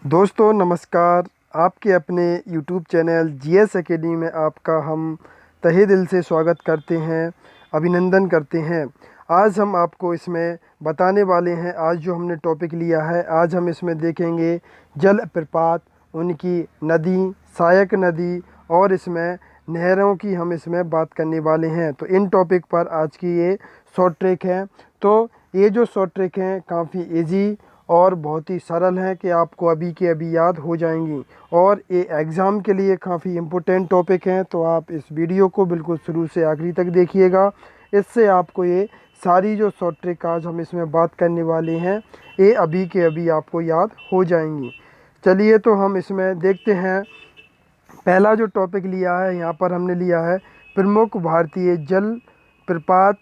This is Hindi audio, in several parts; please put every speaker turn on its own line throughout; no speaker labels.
दोस्तों नमस्कार। आपके अपने YouTube चैनल जीएस एकेडमी में आपका हम तहे दिल से स्वागत करते हैं, अभिनंदन करते हैं। आज हम आपको इसमें बताने वाले हैं, आज जो हमने टॉपिक लिया है, आज हम इसमें देखेंगे जल प्रपात, उनकी नदी, सहायक नदी और इसमें नहरों की हम इसमें बात करने वाले हैं। तो इन टॉपिक पर आज की ये शॉर्ट ट्रिक है। तो ये जो शॉर्ट ट्रिक हैं काफ़ी इजी और बहुत ही सरल हैं कि आपको अभी के अभी याद हो जाएंगी और ये एग्ज़ाम के लिए काफ़ी इम्पोर्टेंट टॉपिक हैं। तो आप इस वीडियो को बिल्कुल शुरू से आखिरी तक देखिएगा, इससे आपको ये सारी जो शॉर्ट ट्रिक आज हम इसमें बात करने वाले हैं ये अभी के अभी आपको याद हो जाएंगी। चलिए तो हम इसमें देखते हैं। पहला जो टॉपिक लिया है यहाँ पर हमने लिया है प्रमुख भारतीय जल प्रपात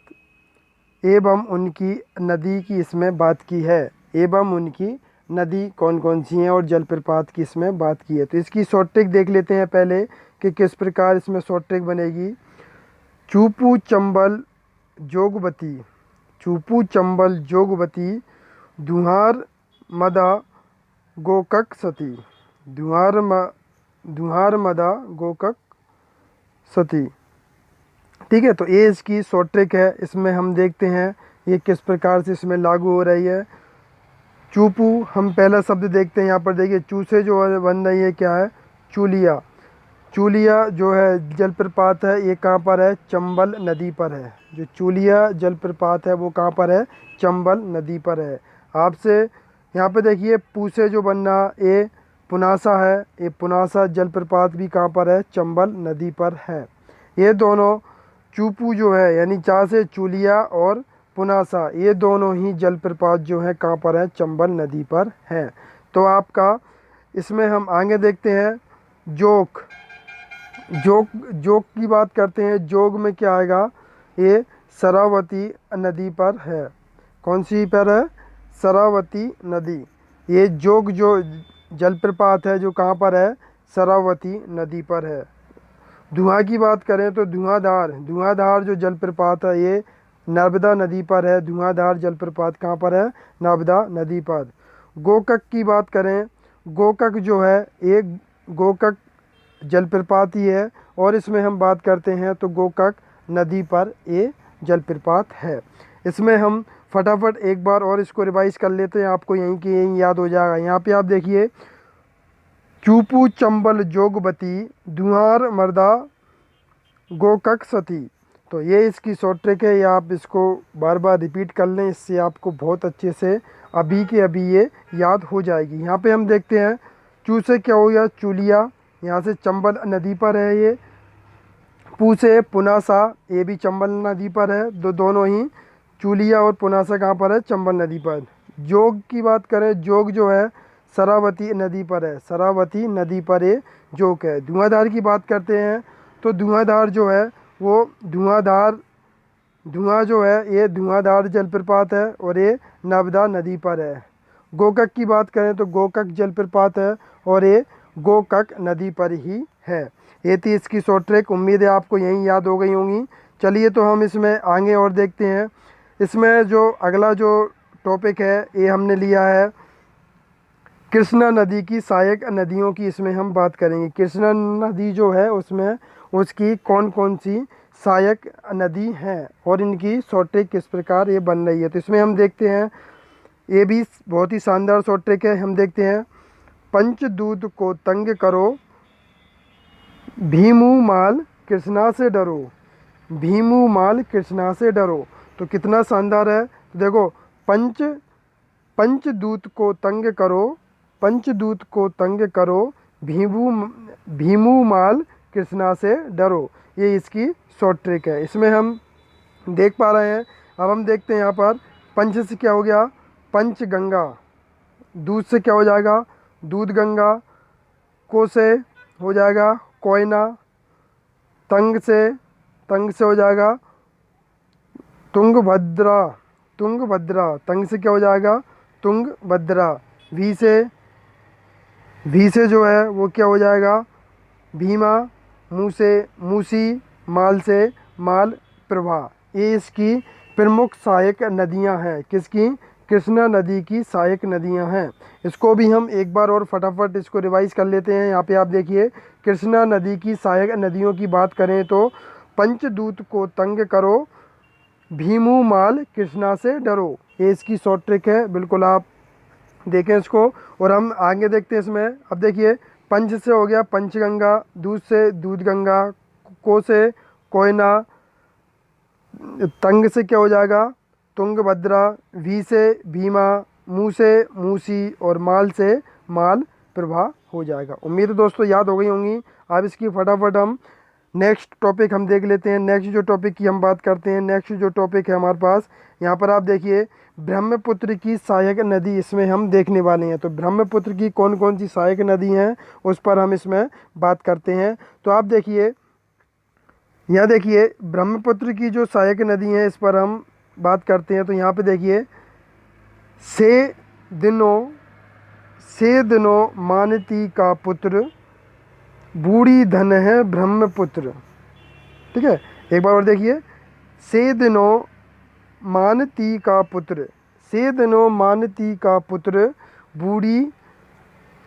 एवं उनकी नदी की इसमें बात की है। एवं उनकी नदी कौन कौन सी हैं और जलप्रपात की इसमें बात की है। तो इसकी शॉर्ट ट्रिक देख लेते हैं पहले कि किस प्रकार इसमें शॉर्ट ट्रिक बनेगी। चूपू चंबल जोगवती, चूपू चंबल जोगवती, धुआर मदा गोकक सती, धुआर मदा गोकक सती। ठीक है, तो ये इसकी शॉर्ट ट्रिक है। इसमें हम देखते हैं ये किस प्रकार से इसमें लागू हो रही है। चूपू, हम पहला शब्द देखते हैं। यहाँ पर देखिए चू से जो बन रही है क्या है, चूलिया। चूलिया जो है जलप्रपात है, ये कहाँ पर है, चंबल नदी पर है। जो चूलिया जलप्रपात है वो कहाँ पर है, चंबल नदी पर है। आपसे यहाँ पे देखिए पू से जो बनना ये पुनासा है, ये पुनासा जलप्रपात भी कहाँ पर है, चंबल नदी पर है। ये दोनों चूपू जो है यानी चा से चूलिया और पुनासा, ये दोनों ही जलप्रपात जो है कहाँ पर है, चंबल नदी पर है। तो आपका इसमें हम आगे देखते हैं जोक। जोक की बात करते हैं। जोग में क्या आएगा, ये शरावती नदी पर है। कौन सी पर है, शरावती नदी। ये जोग जो जलप्रपात है जो कहाँ पर है, शरावती नदी पर है। धुआं की बात करें तो धुआंधार जो जलप्रपात है ये नर्मदा नदी पर है। धुआंधार जलप्रपात कहाँ पर है, नर्मदा नदी पर। गोकक की बात करें, गोकक जो है ये गोकक जलप्रपात ही है और इसमें हम बात करते हैं तो गोकक नदी पर ये जलप्रपात है। इसमें हम फटाफट एक बार और इसको रिवाइज कर लेते हैं, आपको यहीं की यहीं याद हो जाएगा। यहाँ पे आप देखिए चूपू चंबल जोगवती, धुआर मर्दा गोकक सती। तो ये इसकी शॉर्ट ट्रिक है, ये आप इसको बार बार रिपीट कर लें, इससे आपको बहुत अच्छे से अभी के अभी ये याद हो जाएगी। यहाँ पे हम देखते हैं चू से क्या हो गया, चूलिया, यहाँ से चंबल नदी पर है ये। पू से पुनासा, ये भी चंबल नदी पर है। दोनों ही चूलिया और पुनासा कहाँ पर है, चंबल नदी पर। जोग की बात करें, जोग जो है शरावती नदी पर है। शरावती नदी पर ये जोग है। धुआंधार की बात करते हैं तो धुआंधार जो है वो धुआं जो है ये धुआंधार जलप्रपात है और ये नर्मदा नदी पर है। गोकक की बात करें तो गोकक जलप्रपात है और ये गोकक नदी पर ही है। ये थी इसकी शॉर्ट ट्रिक, उम्मीद है आपको यही याद हो गई होंगी। चलिए तो हम इसमें आगे और देखते हैं। इसमें जो अगला जो टॉपिक है ये हमने लिया है कृष्णा नदी की सहायक नदियों की, इसमें हम बात करेंगे। कृष्णा नदी जो है उसमें उसकी कौन कौन सी सहायक नदी हैं और इनकी शॉर्ट ट्रिक किस प्रकार ये बन रही है। तो इसमें हम देखते हैं, ये भी बहुत ही शानदार शॉर्ट ट्रिक है। हम देखते हैं पंचदूत को तंग करो, भीमू माल कृष्णा से डरो, भीमू माल कृष्णा से डरो। तो कितना शानदार है। तो देखो पंचदूत को तंग करो, पंचदूत को तंग करो, भीमू माल कृष्णा से डरो। ये इसकी शॉर्ट ट्रिक है। इसमें हम देख पा रहे हैं। अब हम देखते हैं यहाँ पर पंच से क्या हो गया, पंचगंगा। दूध से क्या हो जाएगा, दूध गंगा। को से हो जाएगा कोयना। तंग से हो जाएगा तुंगभद्रा, तुंगभद्रा। तंग से क्या हो जाएगा, तुंगभद्रा। वी से जो है वो क्या हो जाएगा, भीमा। मुँह से मूसी, माल से माल प्रभा। ये इसकी प्रमुख सहायक नदियां हैं। किसकी, कृष्णा नदी की सहायक नदियां हैं। इसको भी हम एक बार और फटाफट इसको रिवाइज कर लेते हैं। यहाँ पे आप देखिए, कृष्णा नदी की सहायक नदियों की बात करें तो पंचदूत को तंग करो, भीमू माल कृष्णा से डरो। ये इसकी शॉर्ट ट्रिक है, बिल्कुल आप देखें इसको। और हम आगे देखते हैं इसमें। अब देखिए, पंच से हो गया पंचगंगा, दूध से दूधगंगा, को से कोयना, तंग से क्या हो जाएगा तुंगभद्रा, वी से भीमा, मुँह से मूसी और माल से माल प्रभा हो जाएगा। उम्मीद है दोस्तों याद हो गई होंगी। अब इसकी फटाफट हम नेक्स्ट टॉपिक हम देख लेते हैं। नेक्स्ट जो टॉपिक की हम बात करते हैं, नेक्स्ट जो टॉपिक है हमारे पास, यहाँ पर आप देखिए ब्रह्मपुत्र की सहायक नदी इसमें हम देखने वाले हैं। तो ब्रह्मपुत्र की कौन कौन सी सहायक नदी हैं उस पर हम इसमें बात करते हैं। तो आप देखिए, यहाँ देखिए ब्रह्मपुत्र की जो सहायक नदी हैं इस पर हम बात करते हैं। तो यहाँ पे देखिए, से दिनों मानती का पुत्र, बूढ़ी धन है ब्रह्मपुत्र। ठीक है, एक बार और देखिए, से दिनों मानती का पुत्र, से दिनों मानती का पुत्र, बूढ़ी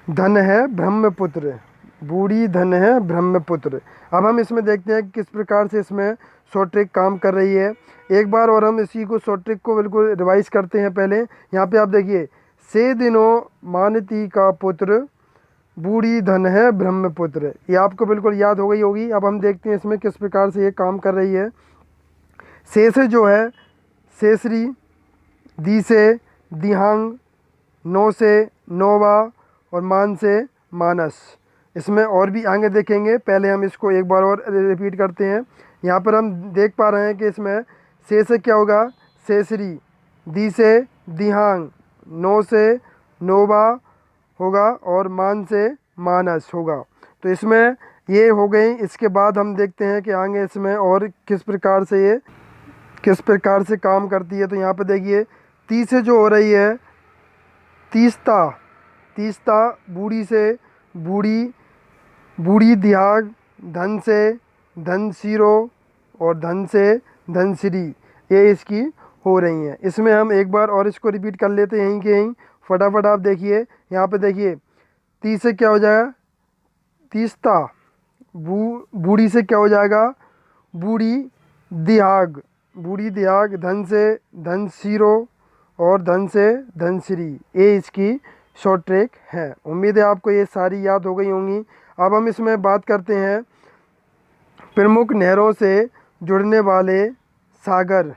धन है ब्रह्मपुत्र, बूढ़ी धन है ब्रह्मपुत्र। अब हम इसमें देखते हैं कि किस प्रकार से इसमें शॉर्ट ट्रिक काम कर रही है। एक बार और हम इसी को शॉर्ट ट्रिक को बिल्कुल रिवाइज करते हैं। पहले यहाँ पे आप देखिए, से दिनों मानती का पुत्र, बूढ़ी धन है ब्रह्मपुत्र। ये आपको बिल्कुल याद हो गई होगी। अब हम देखते हैं इसमें किस प्रकार से ये काम कर रही है। से जो है सेसरी, दी से दिहांग, नो से नोवा और मान से मानस। इसमें और भी आगे देखेंगे, पहले हम इसको एक बार और रिपीट करते हैं। यहाँ पर हम देख पा रहे हैं कि इसमें से क्या होगा सेसरी, दी से दिहांग, नो से नोवा होगा और मान से मानस होगा। तो इसमें ये हो गई। इसके बाद हम देखते हैं कि आगे इसमें और किस प्रकार से काम करती है। तो यहाँ पे देखिए, ती से जो हो रही है तीस्ता, तीस्ता, बूढ़ी से बूढ़ी, बूढ़ी दिहाग, धन से धनशीरो और धन से धनश्री, ये इसकी हो रही हैं। इसमें हम एक बार और इसको रिपीट कर लेते हैं यहीं के यहीं फटाफट। आप देखिए, यहाँ पे देखिए, ती से क्या हो जाएगा तीस्ता, बूढ़ी से क्या हो जाएगा बूढ़ी दिहाग, बूढ़ी दिहाग, धन से धनशीरो और धन से धनश्री, ये इसकी शॉर्ट ट्रिक है। उम्मीद है आपको ये सारी याद हो गई होंगी। अब हम इसमें बात करते हैं प्रमुख नहरों से जुड़ने वाले सागर।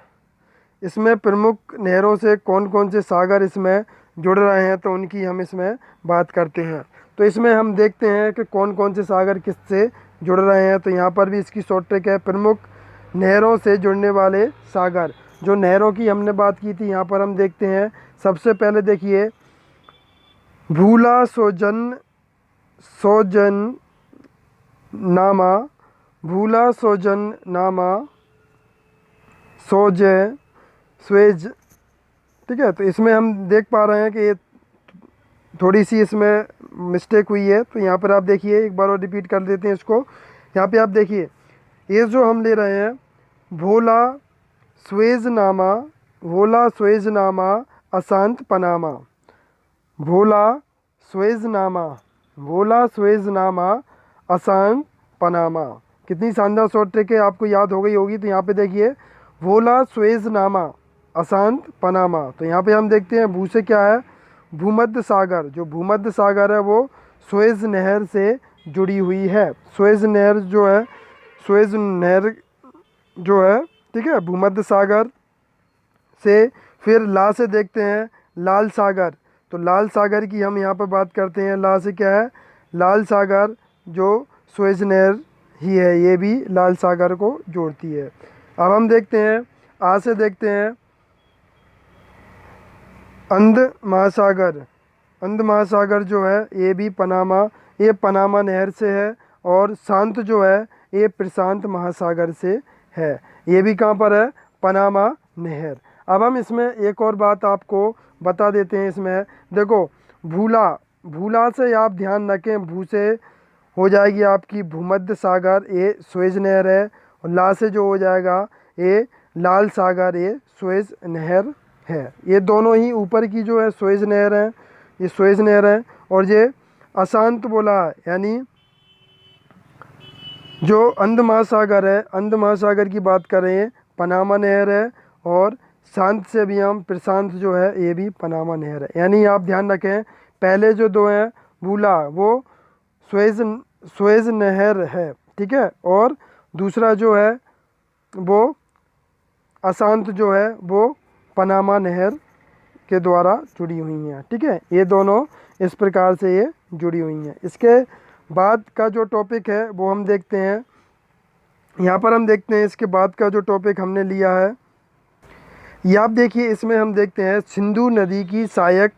इसमें प्रमुख नहरों से कौन कौन से सागर इसमें जुड़ रहे हैं तो उनकी हम इसमें बात करते हैं। तो इसमें हम देखते हैं कि कौन कौन से सागर किससे जुड़ रहे हैं। तो यहाँ पर भी इसकी शॉर्ट ट्रिक है, प्रमुख नहरों से जुड़ने वाले सागर। जो नहरों की हमने बात की थी, यहाँ पर हम देखते हैं। सबसे पहले देखिए, भूला सोजन नामा, भूला सोजन नामा, सोजे स्वेज। ठीक है, तो इसमें हम देख पा रहे हैं कि ये थोड़ी सी इसमें मिस्टेक हुई है। तो यहाँ पर आप देखिए, एक बार और रिपीट कर देते हैं इसको। यहाँ पे आप देखिए, ये जो हम ले रहे हैं भोला स्वेजनामा, भोला स्वेजनामा अशांत पनामा, भोला स्वेजनामा, भोला स्वेजनामा अशांत पनामा। कितनी शानदार शॉर्ट ट्रिक है, आपको याद हो गई होगी। तो यहाँ पे देखिए, भोला स्वेजनामा अशांत पनामा। तो यहाँ पे हम देखते हैं भू से क्या है भूमध्य सागर। जो भूमध्य सागर है वो सुएज नहर से जुड़ी हुई है। सुएज नहर जो है, सुएज नहर जो है, ठीक है, भूमध्य सागर से। फिर ला से देखते हैं लाल सागर। तो लाल सागर की हम यहाँ पर बात करते हैं। ला से क्या है लाल सागर, जो सुएज नहर ही है, ये भी लाल सागर को जोड़ती है। अब हम देखते हैं आ से देखते हैं अंध महासागर। अंध महासागर जो है ये भी पनामा, ये पनामा नहर से है। और शांत जो है ये प्रशांत महासागर से है। ये भी कहाँ पर है पनामा नहर। अब हम इसमें एक और बात आपको बता देते हैं। इसमें देखो भूला, भूला से आप ध्यान रखें, भू से हो जाएगी आपकी भूमध्य सागर, ये सुएज नहर है। और ला से जो हो जाएगा ये लाल सागर, ये सुएज नहर है। ये दोनों ही ऊपर की जो है सुएज नहर है, ये सुएज नहर है, और ये अशांत बोला है, यानी जो अंध महासागर है, अंध महासागर की बात कर रहे हैं, पनामा नहर है, और शांत से भी हम प्रशांत जो है ये भी पनामा नहर है। यानी आप ध्यान रखें, पहले जो दो हैं बूला वो सुएज सुएज नहर है, ठीक है, और दूसरा जो है वो अशांत जो है वो पनामा नहर के द्वारा जुड़ी हुई हैं, ठीक है। ये दोनों इस प्रकार से ये जुड़ी हुई हैं। इसके बाद का जो टॉपिक है वो हम देखते हैं, यहाँ पर हम देखते हैं इसके बाद का जो टॉपिक हमने लिया है, ये आप देखिए, इसमें हम देखते हैं सिंधु नदी की सहायक,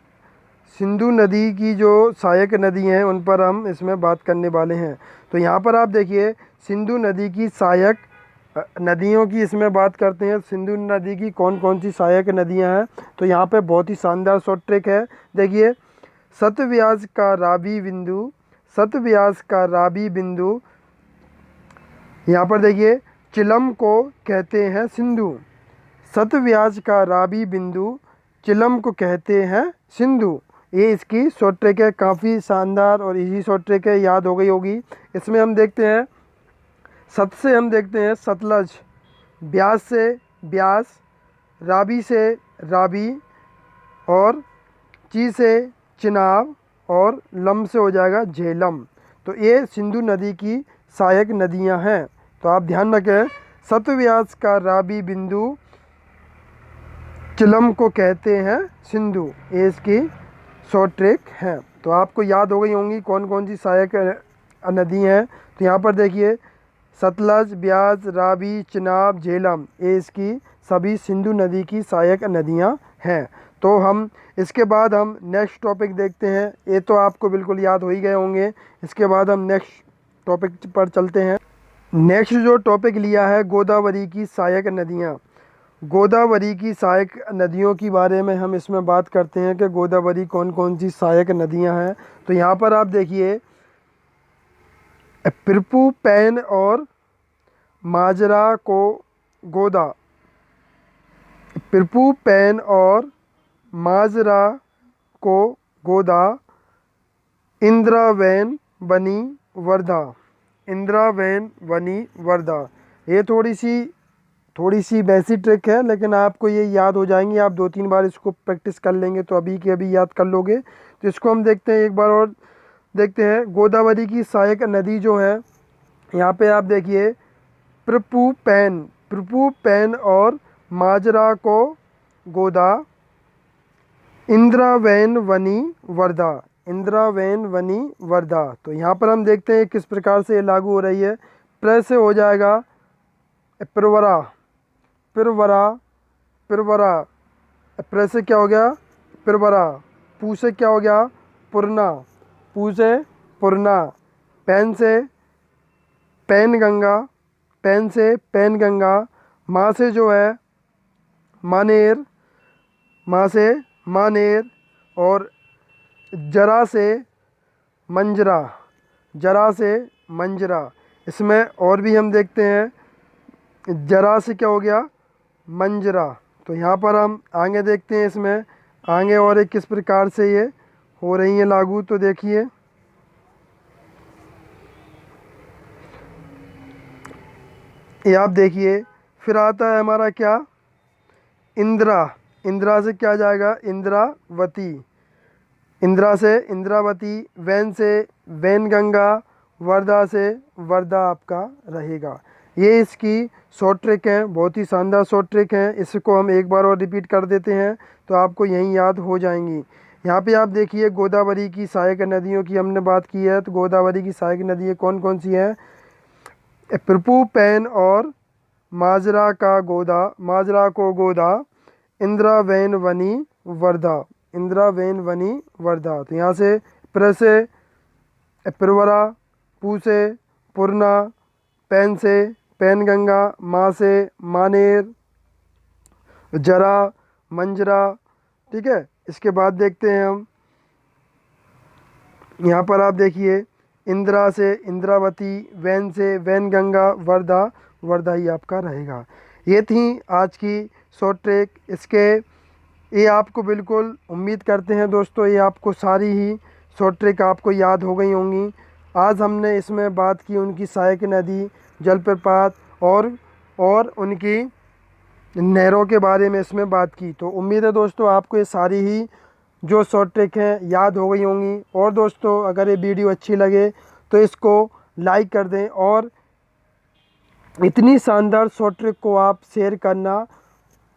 सिंधु नदी की जो सहायक नदी हैं उन पर हम इसमें बात करने वाले हैं। तो यहाँ पर आप देखिए सिंधु नदी की सहायक नदियों की इसमें बात करते हैं। सिंधु नदी की कौन कौन सी सहायक नदियाँ हैं, तो यहाँ पे बहुत ही शानदार शॉर्ट ट्रिक है। देखिए, सतव्यास का रावी बिंदु, सतव्यास का रावी बिंदु, यहाँ पर देखिए चिलम को कहते हैं सिंधु, सतव्यास का रावी बिंदु चिलम को कहते हैं सिंधु। ये इसकी शॉर्ट ट्रिक है, काफ़ी शानदार और इजी शॉर्ट ट्रिक है, याद हो गई होगी। इसमें हम देखते हैं सत से हम देखते हैं सतलज, ब्यास से ब्यास, रावी से रावी, और ची से चिनाब, और लम से हो जाएगा झेलम। तो ये सिंधु नदी की सहायक नदियां हैं। तो आप ध्यान रखें, सतव्यास का रावी बिंदु चिलम को कहते हैं सिंधु, ये इसकी शॉर्ट ट्रिक है। तो आपको याद हो गई होंगी कौन कौन सी सहायक नदी हैं। तो यहाँ पर देखिए सतलज, ब्यास, रावी, चिनाब, झेलम, ये इसकी सभी सिंधु नदी की सहायक नदियाँ हैं। तो हम इसके बाद हम नेक्स्ट टॉपिक देखते हैं। ये तो आपको बिल्कुल याद हो ही गए होंगे। इसके बाद हम नेक्स्ट टॉपिक पर चलते हैं। नेक्स्ट जो टॉपिक लिया है गोदावरी की सहायक नदियाँ। गोदावरी की सहायक नदियों के बारे में हम इसमें बात करते हैं कि गोदावरी कौन कौन सी सहायक नदियां हैं। तो यहाँ पर आप देखिए पिरपू, पैन और माजरा को गोदा, पिरपू, पैन और माजरा को गोदा, इंद्रावैन बनी वर्धा, इंद्रावैन बनी वर्धा। ये थोड़ी सी वैसी ट्रिक है, लेकिन आपको ये याद हो जाएंगी। आप 2-3 बार इसको प्रैक्टिस कर लेंगे तो अभी के अभी याद कर लोगे। तो इसको हम देखते हैं, एक बार और देखते हैं। गोदावरी की सहायक नदी जो है, यहाँ पे आप देखिए प्रपू, पैन, प्रपू, पैन और माजरा को गोदा, इंद्रावैन वनी वर्धा, इंद्रावैन वनी वर्धा। तो यहाँ पर हम देखते हैं किस प्रकार से ये लागू हो रही है। प्र से हो जाएगा प्रवरा, प्रवरा, प्रवरा, प्र से क्या हो गया प्रवरा, पू से क्या हो गया पुरना, पू से पुरना, पैन से पैन गंगा, पैन से पैन गंगा, माँ से जो है मानेर, माँ से मानेर, और जरा से मंजरा, जरा से मंजरा। इसमें और भी हम देखते हैं, जरा से क्या हो गया मंजरा। तो यहाँ पर हम आगे देखते हैं, इसमें आगे और एक किस प्रकार से ये हो रही है लागू। तो देखिए ये आप देखिए, फिर आता है हमारा क्या इंदिरा, इंदिरा से क्या जाएगा इंद्रावती, इंदिरा से इंद्रावती, वैन से वैनगंगा, वर्धा से वर्धा आपका रहेगा। ये इसकी शॉर्ट ट्रिक है, बहुत ही शानदार शॉर्ट ट्रिक है। इसको हम एक बार और रिपीट कर देते हैं तो आपको यही याद हो जाएंगी। यहाँ पे आप देखिए गोदावरी की सहायक नदियों की हमने बात की है। तो गोदावरी की सहायक नदियाँ कौन कौन सी हैं? प्रपू, पैन और माजरा का गोदा, माजरा को गोदा, इंद्रावैन वनी वर्धा, इंद्रावैन वनी वर्धा। तो यहाँ से प्र से प्रवरा, पू से पुरना, पैन से पैनगंगा, माँ से मानेर, जरा, मंजरा, ठीक है। इसके बाद देखते हैं हम, यहाँ पर आप देखिए इंदिरा से इंद्रावती, वैन से वैनगंगा, वर्धा, वर्धा ही आपका रहेगा। ये थी आज की शॉर्ट ट्रिक। इसके ये आपको बिल्कुल उम्मीद करते हैं दोस्तों ये आपको सारी ही शॉर्ट ट्रिक आपको याद हो गई होंगी। आज हमने इसमें बात की उनकी सहायक नदी, जलप्रपात और उनकी नहरों के बारे में इसमें बात की। तो उम्मीद है दोस्तों आपको ये सारी ही जो शॉर्ट ट्रिक हैं याद हो गई होंगी। और दोस्तों अगर ये वीडियो अच्छी लगे तो इसको लाइक कर दें और इतनी शानदार शॉर्ट ट्रिक को आप शेयर करना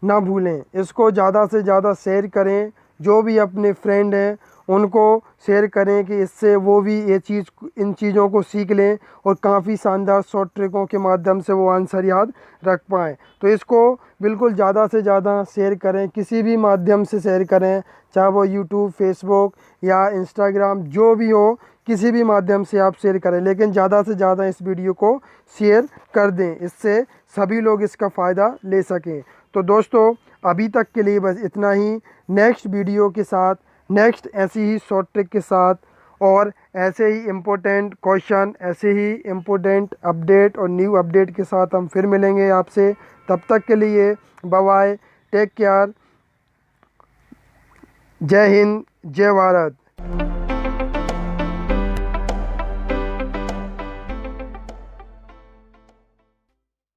ना भूलें। इसको ज़्यादा से ज़्यादा शेयर करें, जो भी अपने फ्रेंड हैं उनको शेयर करें कि इससे वो भी इन चीज़ों को सीख लें और काफ़ी शानदार शॉर्ट ट्रिकों के माध्यम से वो आंसर याद रख पाएँ। तो इसको बिल्कुल ज़्यादा से ज़्यादा शेयर करें, किसी भी माध्यम से शेयर करें, चाहे वो यूट्यूब, फेसबुक या इंस्टाग्राम जो भी हो, किसी भी माध्यम से आप शेयर करें, लेकिन ज़्यादा से ज़्यादा इस वीडियो को शेयर कर दें, इससे सभी लोग इसका फ़ायदा ले सकें। तो दोस्तों अभी तक के लिए बस इतना ही। नेक्स्ट वीडियो के साथ, नेक्स्ट ऐसी ही शॉर्ट ट्रिक के साथ और ऐसे ही इम्पोर्टेंट क्वेश्चन, ऐसे ही इम्पोर्टेंट अपडेट और न्यू अपडेट के साथ हम फिर मिलेंगे आपसे। तब तक के लिए बाय बाय, टेक केयर, जय हिंद, जय भारत।